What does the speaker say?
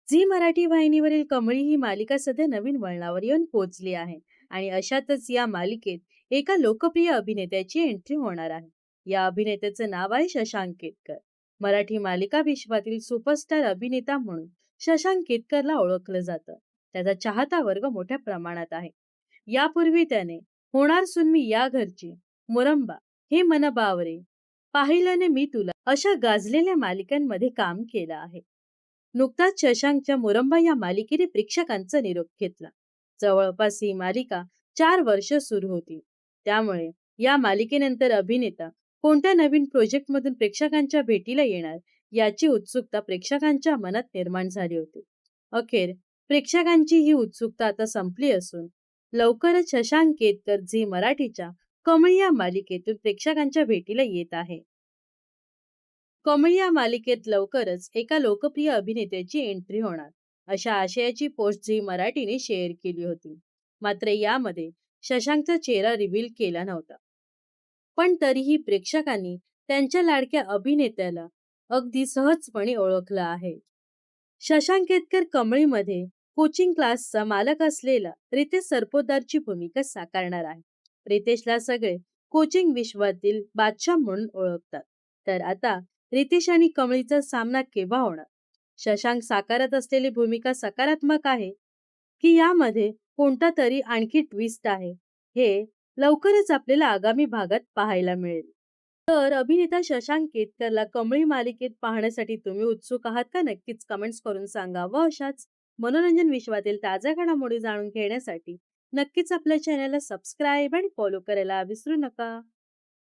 Zee Marathi वाहिनीवरील कमळी ही मालिका सध्या नवीन वळणावर येऊन पोहोचली आहे आणि अशातच या मालिकेत एका लोकप्रिय अभिनेत्याची एंट्री होणार आहे. या अभिनेत्याचं नाव आहे शशांक केतकर. मराठी मालिका विश्वातील सुपरस्टार अभिनेता म्हणून शशांक केतकरला ओळखलं जातं. त्याचा चाहता वर्ग मोठ्या प्रमाणात आहे. यापूर्वी त्याने होणार सून मी या घरची, मुरंबा, हे मन बावरे, पाहिलं ने मी तुला अशा गाजलेल्या मालिकांमध्ये काम केलं आहे. नुकताच शशांकच्या मुरंबा या मालिकेने प्रेक्षकांचा निरोप घेतला. जवळपास ही मालिका 4 वर्ष सुरू होती. त्यामुळे या मालिकेनंतर अभिनेता कोणत्या नवीन प्रोजेक्टमधून प्रेक्षकांच्या भेटीला येणार याची उत्सुकता प्रेक्षकांच्या मनात निर्माण झाली होती. अखेर प्रेक्षकांची ही उत्सुकता आता संपली असून लवकरच शशांक केतकर झी मराठीच्या कमळ या मालिकेतून प्रेक्षकांच्या भेटीला येत आहे. कमळ या मालिकेत लवकरच एका लोकप्रिय अभिनेत्याची एंट्री होणार अशा आशयाची पोस्ट झी मराठीने शेअर केली होती. मात्र यामध्ये शशांकचा चेहरा रिव्हील केला नव्हता. पण तरीही प्रेक्षकांनी त्यांच्या लाडक्या अभिनेत्याला अगदी सहजपणे ओळखलं आहे. शशांक केतकर कमळीमध्ये कोचिंग क्लासचा मालक असलेला रितेश सरपोतदारची भूमिका साकारणार आहे. रितेशला सगळे कोचिंग विश्वातील बादशाह म्हणून ओळखतात. तर आता रितेश आणि कमळीचा सामना केव्हा होणार? शशांक साकारत असलेली भूमिका सकारात्मक आहे की यामध्ये कोणता तरी आणखी ट्विस्ट आहे, हे लवकरच आपल्याला आगामी भागात पाहायला मिळेल. तर अभिनेता शशांक केतकरला कमळी मालिकेत पाहण्यासाठी तुम्ही उत्सुक आहात का? नक्कीच कमेंट्स करून सांगा. व अशाच मनोरंजन विश्वातील ताज्या घडामोडी जाणून घेण्यासाठी नक्कीच आपल्या चॅनलला सबस्क्राईब आणि फॉलो करायला विसरू नका.